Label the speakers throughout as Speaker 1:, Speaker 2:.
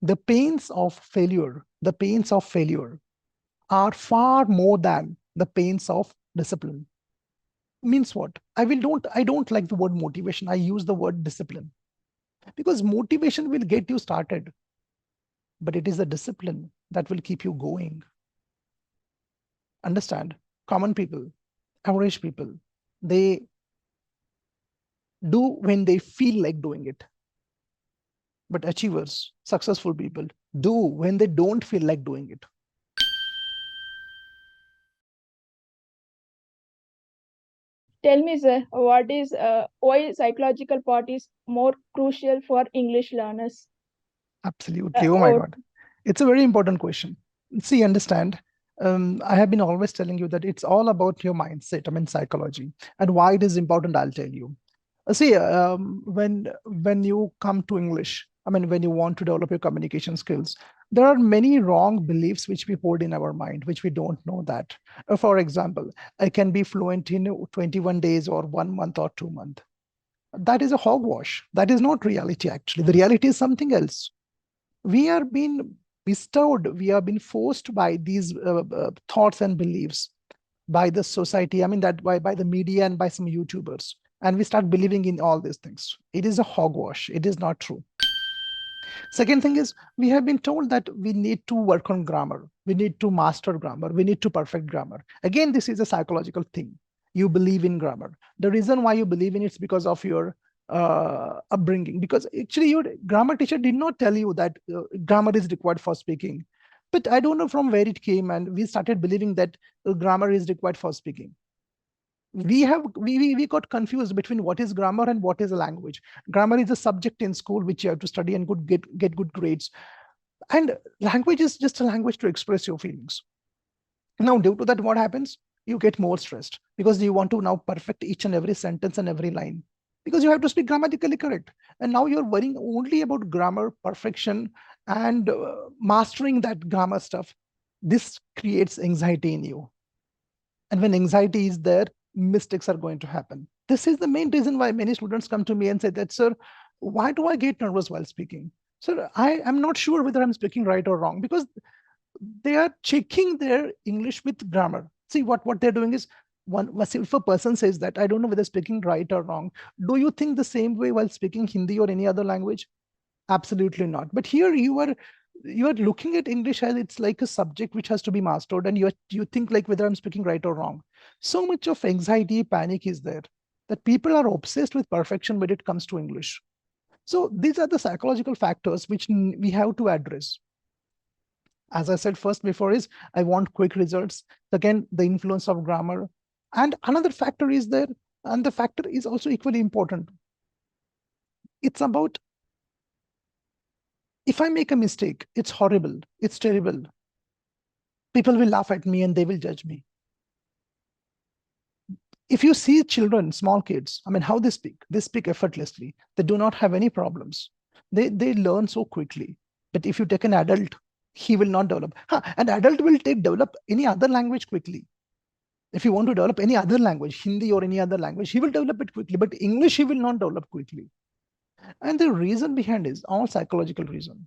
Speaker 1: The pains of failure are far more than the pains of discipline. Means what? I don't like the word motivation. I use the word discipline, because motivation will get you started, but it is the discipline that will keep you going. Understand? Common people, average people, they do when they feel like doing it. But achievers, successful people, do when they don't feel like doing it.
Speaker 2: Tell me, sir, what is why psychological part is more crucial for English learners?
Speaker 1: Absolutely. Oh my
Speaker 2: Or
Speaker 1: God. It's a very important question. See, understand. I have been always telling you that it's all about your mindset, I mean, psychology. And why it is important, I'll tell you. See, when you come to English, I mean, when you want to develop your communication skills, there are many wrong beliefs which we hold in our mind, which we don't know that. For example, I can be fluent in 21 days or 1 month or 2 months. That is a hogwash. That is not reality, actually. The reality is something else. We are being bestowed, we are being forced by these thoughts and beliefs by the society, I mean, that by the media and by some YouTubers. And we start believing in all these things. It is a hogwash. It is not true. Second thing is, we have been told that we need to work on grammar. We need to master grammar. We need to perfect grammar. Again, this is a psychological thing. You believe in grammar. The reason why you believe in it is because of your upbringing. Because actually, your grammar teacher did not tell you that grammar is required for speaking. But I don't know from where it came, and we started believing that grammar is required for speaking. We got confused between what is grammar and what is a language. Grammar is a subject in school which you have to study and get good grades, and language is just a language to express your feelings. Now, due to that, what happens? You get more stressed because you want to now perfect each and every sentence and every line, because you have to speak grammatically correct. And now you're worrying only about grammar perfection and mastering that grammar stuff. This creates anxiety in you, and when anxiety is there, mistakes are going to happen. This is the main reason why many students come to me and say that, sir, why do I get nervous while speaking? Sir, I am not sure whether I'm speaking right or wrong, because they are checking their English with grammar. See, what they're doing is, if a person says that I don't know whether speaking right or wrong, do you think the same way while speaking Hindi or any other language? Absolutely not. But here you are looking at English as it's like a subject which has to be mastered, and you think like whether I'm speaking right or wrong. So much of anxiety, panic is there, that people are obsessed with perfection when it comes to English. So these are the psychological factors which we have to address. As I said first before is, I want quick results. Again, the influence of grammar. And another factor is there, and the factor is also equally important. It's about, if I make a mistake, it's horrible, it's terrible. People will laugh at me and they will judge me. If you see children, small kids, I mean, how they speak effortlessly. They do not have any problems. They learn so quickly. But if you take an adult, he will not develop. An adult will develop any other language quickly. If you want to develop any other language, Hindi or any other language, he will develop it quickly. But English, he will not develop quickly. And the reason behind is all psychological reason.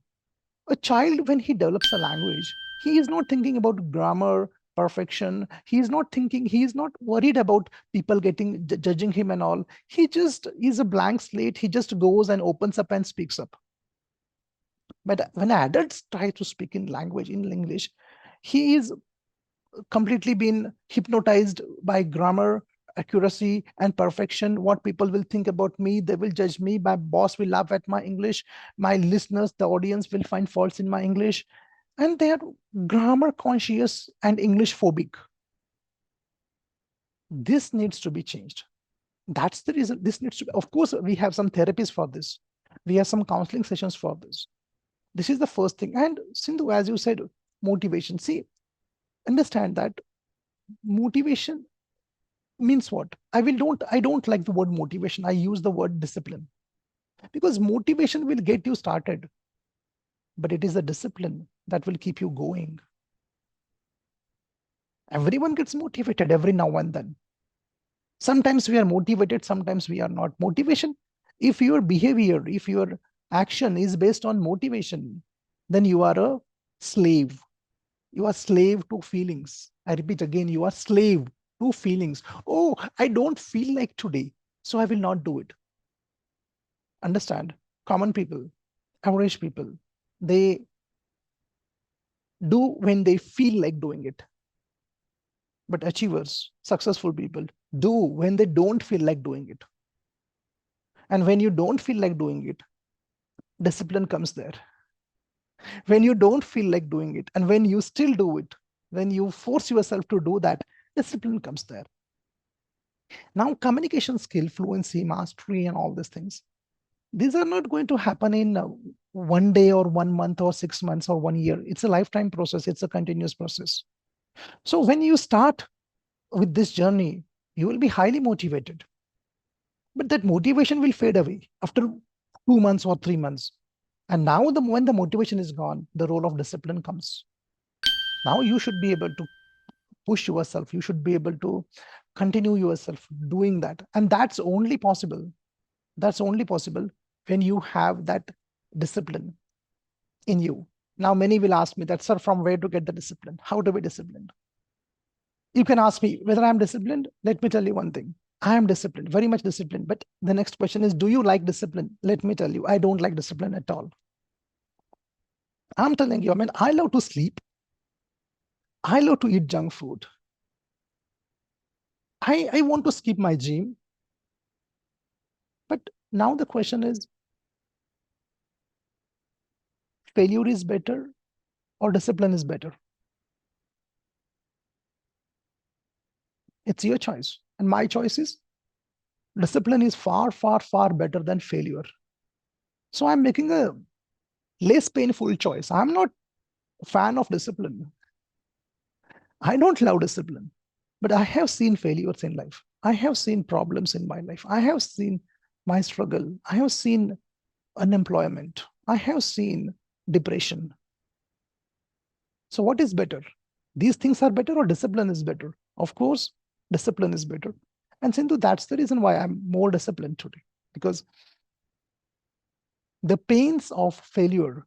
Speaker 1: A child, when he develops a language, he is not thinking about grammar perfection. He is not thinking, he is not worried about people getting judging him and all. He just is a blank slate. He just goes and opens up and speaks up. But when adults try to speak in language, in English, he is completely been hypnotized by grammar, accuracy, and perfection. What people will think about me, they will judge me. My boss will laugh at my English. My listeners, the audience will find faults in my English. And they are grammar conscious and English phobic. This needs to be changed. That's the reason this needs to be. Of course, we have some therapies for this. We have some counseling sessions for this. This is the first thing. And Sindhu, as you said, motivation. See, understand that motivation means what? I don't like the word motivation. I use the word discipline, because motivation will get you started, but it is the discipline that will keep you going. Everyone gets motivated every now and then. Sometimes we are motivated, sometimes we are not. Motivation, if your behavior, if your action is based on motivation, then you are a slave. You are slave to feelings. I repeat again, you are slave to feelings. Oh, I don't feel like today, so I will not do it. Understand? Common people, average people, they do when they feel like doing it. But achievers, successful people, do when they don't feel like doing it. And when you don't feel like doing it, discipline comes there. When you don't feel like doing it, and when you still do it, when you force yourself to do that, discipline comes there. Now, communication skill, fluency, mastery, and all these things, these are not going to happen in 1 day or 1 month or 6 months or 1 year. It's a lifetime process. It's a continuous process. So when you start with this journey, you will be highly motivated. But that motivation will fade away after 2 months or 3 months. And now, when the motivation is gone, the role of discipline comes. Now you should be able to push yourself. You should be able to continue yourself doing that. And that's only possible. That's only possible when you have that discipline in you. Now, many will ask me that, sir, from where to get the discipline? How to be disciplined? You can ask me whether I'm disciplined. Let me tell you one thing. I am disciplined, very much disciplined. But the next question is, do you like discipline? Let me tell you, I don't like discipline at all. I'm telling you, I mean, I love to sleep. I love to eat junk food. I want to skip my gym. But now the question is, failure is better or discipline is better? It's your choice. And my choice is discipline is far, far, far better than failure. So I'm making a less painful choice. I'm not a fan of discipline. I don't love discipline, but I have seen failures in life. I have seen problems in my life. I have seen my struggle. I have seen unemployment. I have seen depression. So, what is better? These things are better or discipline is better? Of course, discipline is better. And Sindhu, that's the reason why I'm more disciplined today. Because the pains of failure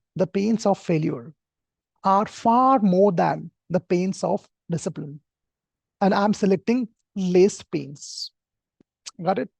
Speaker 1: are far more than the pains of discipline. And I'm selecting less pains. Got it?